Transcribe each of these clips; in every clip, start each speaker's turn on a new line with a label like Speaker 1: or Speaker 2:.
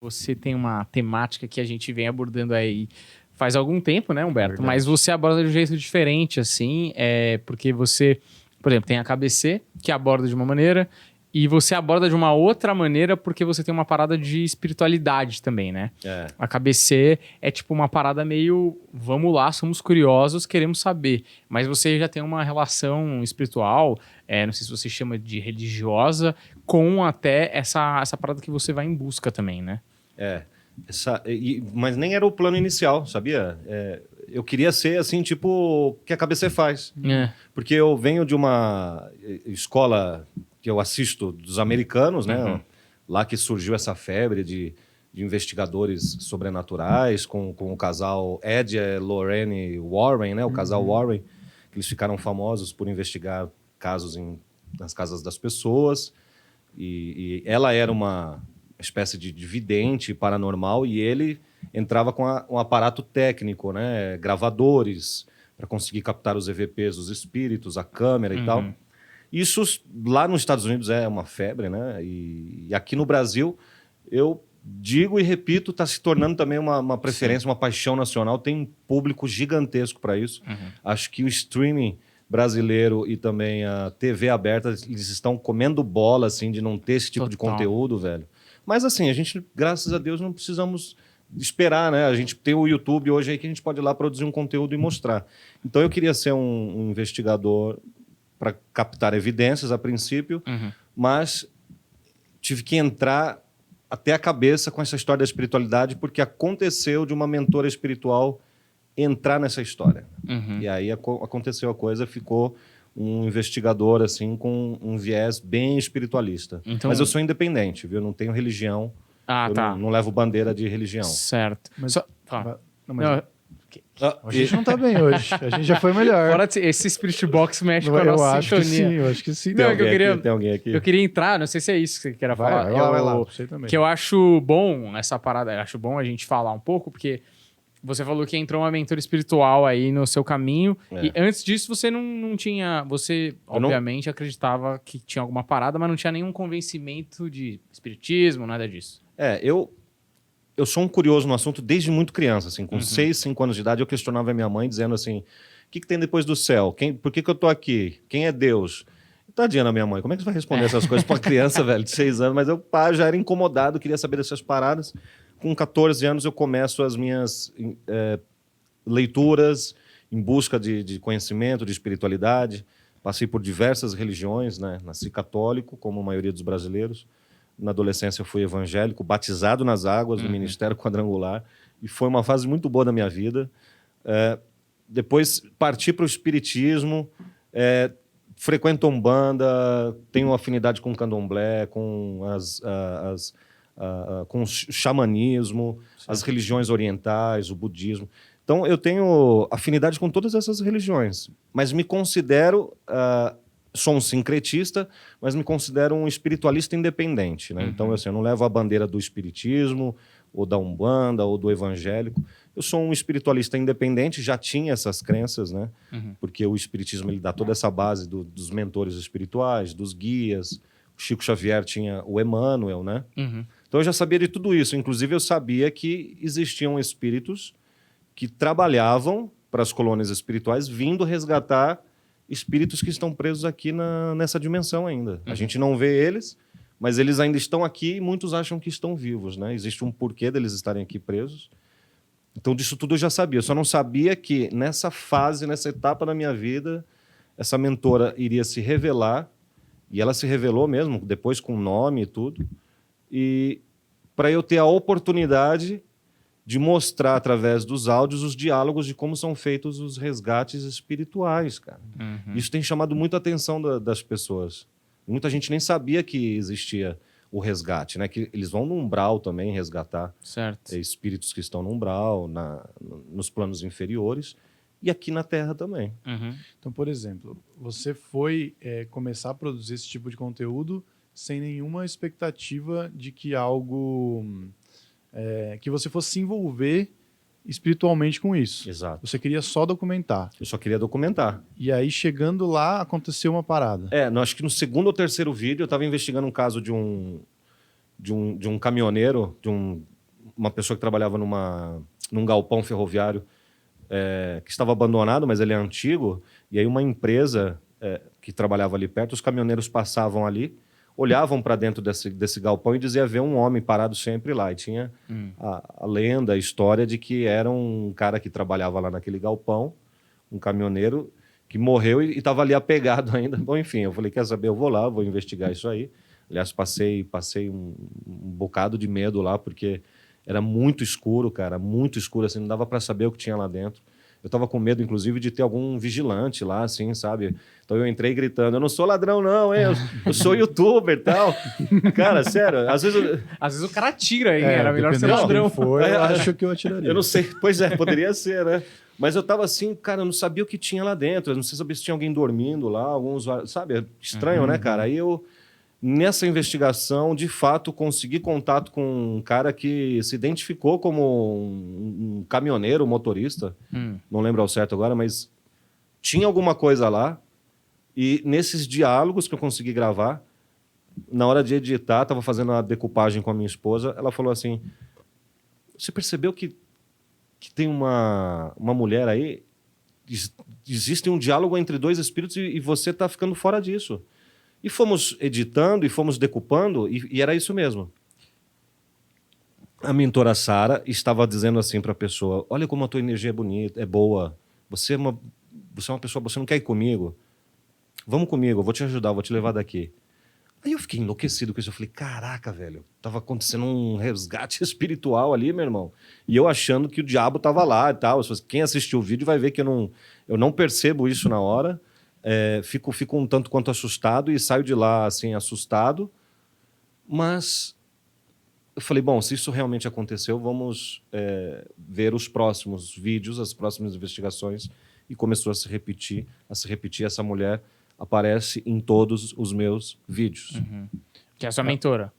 Speaker 1: Você tem uma temática que a gente vem abordando aí faz algum tempo, né, Humberto?
Speaker 2: Verdade.
Speaker 1: Mas você aborda de um jeito diferente, assim, porque você, por exemplo, tem a KBC, que aborda de uma maneira, e você aborda de uma outra maneira porque você tem uma parada de espiritualidade também, né?
Speaker 2: É.
Speaker 1: A KBC é tipo uma parada meio, vamos lá, somos curiosos, queremos saber. Mas você já tem uma relação espiritual, não sei se você chama de religiosa, com até essa parada que você vai em busca também, né?
Speaker 2: Mas nem era o plano inicial, sabia? Eu queria ser assim, tipo, o que a KBC faz. Porque eu venho de uma escola que eu assisto dos americanos, né?
Speaker 1: Uhum.
Speaker 2: Lá que surgiu essa febre de investigadores sobrenaturais com o casal Ed e Lorraine Warren, né? O casal Warren, que eles ficaram famosos por investigar casos nas casas das pessoas. E ela era uma espécie de vidente paranormal e ele entrava com um aparato técnico, né? Gravadores para conseguir captar os EVPs dos espíritos, a câmera e tal. Isso lá nos Estados Unidos é uma febre, né? E aqui no Brasil, eu digo e repito, está se tornando também uma preferência, uma paixão nacional. Tem um público gigantesco para isso. Acho que o streaming brasileiro e também a TV aberta, eles estão comendo bola, assim, de não ter esse tipo de conteúdo, velho. Mas, assim, a gente, graças a Deus, não precisamos esperar, né? A gente tem o YouTube hoje aí que a gente pode ir lá produzir um conteúdo e mostrar. Então, eu queria ser um investigador para captar evidências a princípio, mas tive que entrar até a cabeça com essa história da espiritualidade porque aconteceu de uma mentora espiritual entrar nessa história. E aí aconteceu a coisa, ficou um investigador assim com um viés bem espiritualista. Mas eu sou independente, viu? Não tenho religião. Não levo bandeira de religião.
Speaker 1: Certo.
Speaker 3: Mas,
Speaker 2: A
Speaker 3: gente não tá bem hoje. A gente já foi melhor.
Speaker 1: Fora esse Spirit Box mexe com a nossa sintonia.
Speaker 3: Eu acho que sim.
Speaker 2: Tem alguém aqui?
Speaker 1: Eu queria entrar, não sei se é isso que você queira falar.
Speaker 3: Vai lá, você também.
Speaker 1: Que eu acho bom essa parada, eu acho bom a gente falar um pouco, porque você falou que entrou uma mentora espiritual aí no seu caminho, e antes disso você não tinha... Você, obviamente, acreditava que tinha alguma parada, mas não tinha nenhum convencimento de espiritismo, nada disso.
Speaker 2: Eu sou um curioso no assunto desde muito criança, assim, com 6, 5 anos de idade, eu questionava a minha mãe, dizendo assim, o que tem depois do céu? Por que eu tô aqui? Quem é Deus? Tadinha da minha mãe, como é que você vai responder essas coisas para uma criança, velho, de 6 anos? Mas eu já era incomodado, queria saber dessas paradas. Com 14 anos eu começo as minhas leituras em busca de conhecimento, de espiritualidade. Passei por diversas religiões, né? Nasci católico, como a maioria dos brasileiros. Na adolescência eu fui evangélico, batizado nas águas do Ministério Quadrangular, e foi uma fase muito boa da minha vida. Depois parti para o espiritismo, frequento Umbanda, tenho afinidade com candomblé, com com o xamanismo, as religiões orientais, o budismo. Então eu tenho afinidade com todas essas religiões, mas me considero... sou um sincretista, mas me considero um espiritualista independente, né? Então, assim, eu não levo a bandeira do espiritismo, ou da Umbanda, ou do evangélico. Eu sou um espiritualista independente, já tinha essas crenças, né? Porque o espiritismo ele dá toda essa base dos mentores espirituais, dos guias. O Chico Xavier tinha o Emmanuel, né? Então, eu já sabia de tudo isso. Inclusive, eu sabia que existiam espíritos que trabalhavam para as colônias espirituais, vindo resgatar espíritos que estão presos aqui nessa dimensão ainda. A gente não vê eles, mas eles ainda estão aqui e muitos acham que estão vivos, né? Existe um porquê deles estarem aqui presos. Então, disso tudo eu já sabia. Eu só não sabia que nessa fase, nessa etapa da minha vida, essa mentora iria se revelar, e ela se revelou mesmo, depois com nome e tudo, e para eu ter a oportunidade de mostrar, através dos áudios, os diálogos de como são feitos os resgates espirituais, cara. Isso tem chamado muito a atenção das pessoas. Muita gente nem sabia que existia o resgate, né? Que eles vão no umbral também resgatar espíritos que estão no umbral, nos planos inferiores, e aqui na Terra também.
Speaker 3: Então, por exemplo, você foi começar a produzir esse tipo de conteúdo sem nenhuma expectativa de que algo... que você fosse se envolver espiritualmente com isso.
Speaker 2: Exato.
Speaker 3: Você queria só documentar.
Speaker 2: Eu só queria documentar.
Speaker 3: E aí, chegando lá, aconteceu uma parada.
Speaker 2: Acho que no segundo ou terceiro vídeo eu estava investigando um caso de um de um caminhoneiro, uma pessoa que trabalhava num galpão ferroviário que estava abandonado, mas ele é antigo. E aí uma empresa que trabalhava ali perto, os caminhoneiros passavam ali, olhavam para dentro desse galpão e dizia ver um homem parado sempre lá. E tinha a lenda, a história de que era um cara que trabalhava lá naquele galpão, um caminhoneiro que morreu e estava ali apegado ainda. Bom, enfim, eu falei, quer saber, eu vou lá, vou investigar isso aí. Aliás, passei um bocado de medo lá, porque era muito escuro, cara, muito escuro, assim, não dava para saber o que tinha lá dentro. Eu estava com medo, inclusive, de ter algum vigilante lá, assim, sabe? Então eu entrei gritando, eu não sou ladrão não, hein? Eu sou youtuber e tal. Cara, sério, às vezes
Speaker 1: o cara atira aí, era melhor ser ladrão.
Speaker 3: Eu acho que eu atiraria.
Speaker 2: Eu não sei, pois poderia ser, né? Mas eu tava assim, cara, eu não sabia o que tinha lá dentro, eu não sei saber se tinha alguém dormindo lá, alguns, sabe? Estranho, né, cara? Aí nessa investigação, de fato, consegui contato com um cara que se identificou como um caminhoneiro, motorista. Não lembro ao certo agora, mas tinha alguma coisa lá. E nesses diálogos que eu consegui gravar, na hora de editar, estava fazendo a decupagem com a minha esposa, ela falou assim, você percebeu que tem uma mulher aí? Existe um diálogo entre dois espíritos e você está ficando fora disso. E fomos editando e fomos decupando e era isso mesmo. A mentora Sara estava dizendo assim para a pessoa, olha como a tua energia é bonita, é boa, você é uma pessoa, você não quer ir comigo? Vamos comigo, eu vou te ajudar, eu vou te levar daqui. Aí eu fiquei enlouquecido com isso, eu falei, caraca, velho, tava acontecendo um resgate espiritual ali, meu irmão. E eu achando que o diabo tava lá e tal. Quem assistiu o vídeo vai ver que eu não percebo isso na hora. Fico um tanto quanto assustado e saio de lá assim assustado, mas eu falei, bom, se isso realmente aconteceu, vamos ver os próximos vídeos, as próximas investigações, e começou a se repetir, essa mulher aparece em todos os meus vídeos.
Speaker 1: Que é a sua mentora.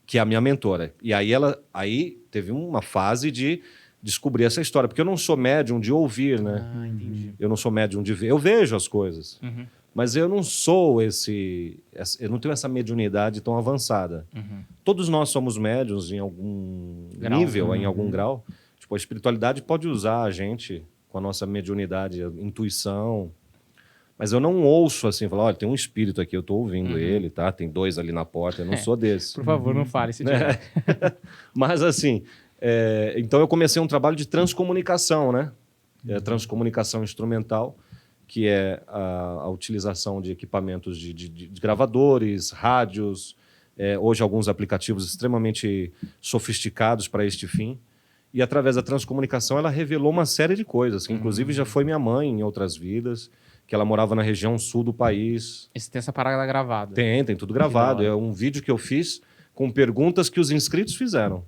Speaker 2: Que é a minha mentora. E aí teve uma fase de descobrir essa história, porque eu não sou médium de ouvir, né?
Speaker 1: Entendi.
Speaker 2: Eu não sou médium de ver. Eu vejo as coisas, mas eu não sou eu não tenho essa mediunidade tão avançada. Todos nós somos médiums em algum nível, em algum grau. Tipo, a espiritualidade pode usar a gente com a nossa mediunidade, a intuição, mas eu não ouço assim, falar, olha, tem um espírito aqui, eu estou ouvindo ele, tá? Tem 2 ali na porta, eu não sou desse.
Speaker 1: Por favor, não fale se tiver.
Speaker 2: Mas assim, então eu comecei um trabalho de transcomunicação, né? Transcomunicação instrumental, que é a utilização de equipamentos de gravadores, rádios, hoje alguns aplicativos extremamente sofisticados para este fim. E através da transcomunicação ela revelou uma série de coisas, que inclusive já foi minha mãe em outras vidas, que ela morava na região sul do país.
Speaker 1: E você tem essa parada gravada?
Speaker 2: Tem tudo gravado. É um vídeo que eu fiz com perguntas que os inscritos fizeram.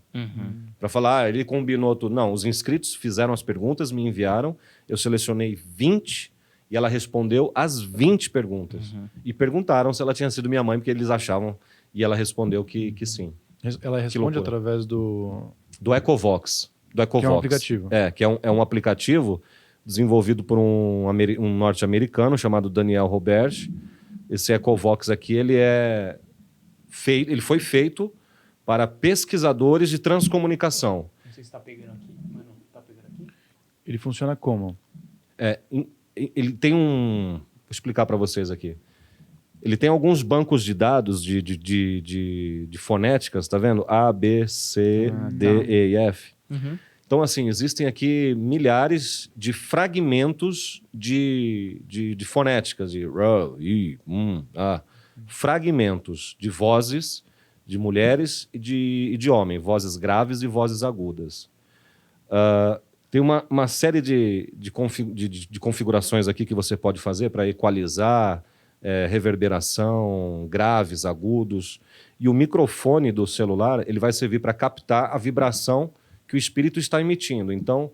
Speaker 2: Para falar, ele combinou tudo. Não, os inscritos fizeram as perguntas, me enviaram, eu selecionei 20 e ela respondeu as 20 perguntas. E perguntaram se ela tinha sido minha mãe, porque eles achavam, e ela respondeu que sim.
Speaker 3: Ela responde através do
Speaker 2: Ecovox. Que
Speaker 3: é um aplicativo.
Speaker 2: Que é um aplicativo desenvolvido por um norte-americano chamado Daniel Robert. Esse Ecovox aqui, ele foi feito para pesquisadores de transcomunicação.
Speaker 1: Não sei se está pegando aqui. Mano, tá pegando aqui?
Speaker 3: Ele funciona como?
Speaker 2: Ele tem vou explicar para vocês aqui. Ele tem alguns bancos de dados de fonéticas, tá vendo? A, B, C, D, E e F. Então, assim, existem aqui milhares de fragmentos de fonéticas, de R, I, A. Fragmentos de vozes de mulheres e de homem, vozes graves e vozes agudas. Tem uma série de configurações aqui que você pode fazer para equalizar, reverberação, graves, agudos. E o microfone do celular ele vai servir para captar a vibração que o espírito está emitindo. Então,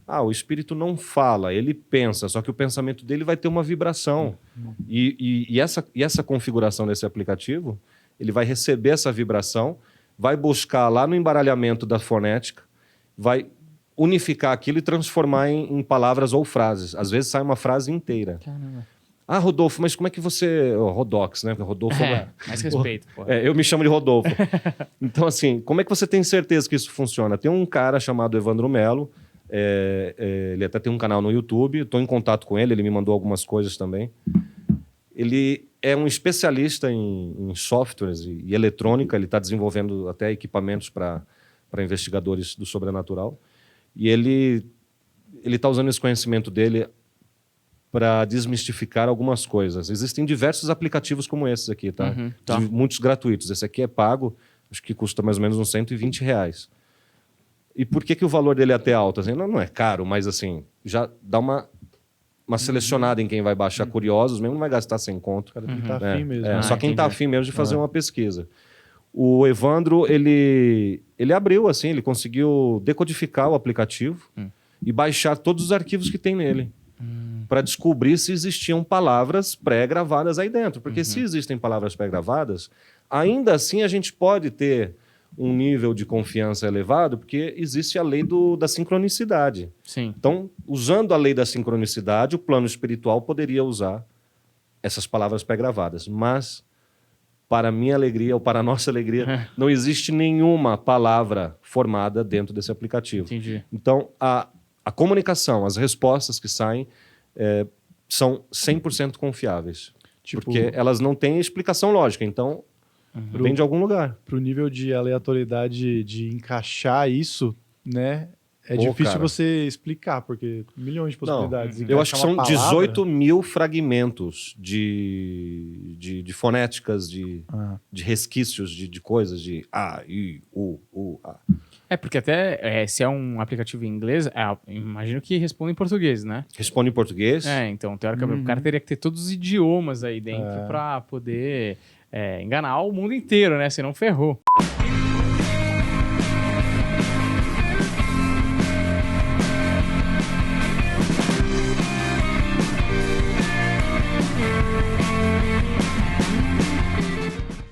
Speaker 2: o espírito não fala, ele pensa, só que o pensamento dele vai ter uma vibração. E essa configuração desse aplicativo, ele vai receber essa vibração, vai buscar lá no embaralhamento da fonética, vai unificar aquilo e transformar em palavras ou frases. Às vezes sai uma frase inteira.
Speaker 1: Caramba.
Speaker 2: Ah, Rodolfo, mas como é que você... Rodox, né? Rodolfo...
Speaker 1: Mais respeito, pô.
Speaker 2: eu me chamo de Rodolfo. Então, assim, como é que você tem certeza que isso funciona? Tem um cara chamado Evandro Melo, ele até tem um canal no YouTube, estou em contato com ele, ele me mandou algumas coisas também. Ele é um especialista em softwares e eletrônica, ele está desenvolvendo até equipamentos para investigadores do sobrenatural. E ele está usando esse conhecimento dele para desmistificar algumas coisas. Existem diversos aplicativos como esses aqui, tá?
Speaker 1: Tá.
Speaker 2: Muitos gratuitos. Esse aqui é pago, acho que custa mais ou menos uns R$120. E por que o valor dele é até alto? Assim, não é caro, mas assim, já dá uma selecionada em quem vai baixar. Curiosos mesmo não vai gastar 100 conto.
Speaker 3: Cara, tem que tá afim mesmo.
Speaker 2: Só quem está afim mesmo de fazer uma pesquisa. O Evandro, ele abriu, assim, ele conseguiu decodificar o aplicativo e baixar todos os arquivos que tem nele. Para descobrir se existiam palavras pré-gravadas aí dentro. Porque se existem palavras pré-gravadas, ainda assim a gente pode ter um nível de confiança elevado, porque existe a lei da sincronicidade.
Speaker 1: Sim.
Speaker 2: Então, usando a lei da sincronicidade, o plano espiritual poderia usar essas palavras pré-gravadas. Mas, para minha alegria, ou para a nossa alegria, não existe nenhuma palavra formada dentro desse aplicativo.
Speaker 1: Entendi.
Speaker 2: Então, a comunicação, as respostas que saem são 100% confiáveis. Porque elas não têm explicação lógica, então vem de algum lugar.
Speaker 3: Para o nível de aleatoriedade de encaixar isso, né? É difícil você explicar, porque milhões de possibilidades.
Speaker 2: Eu acho que são 18 mil fragmentos de fonéticas, de resquícios de coisas, de A, I, U, A.
Speaker 1: Porque até se é um aplicativo em inglês, imagino que responde em português, né?
Speaker 2: Responde em português.
Speaker 1: Então, teoricamente, o cara teria que ter todos os idiomas aí dentro para poder enganar o mundo inteiro, né? Senão ferrou.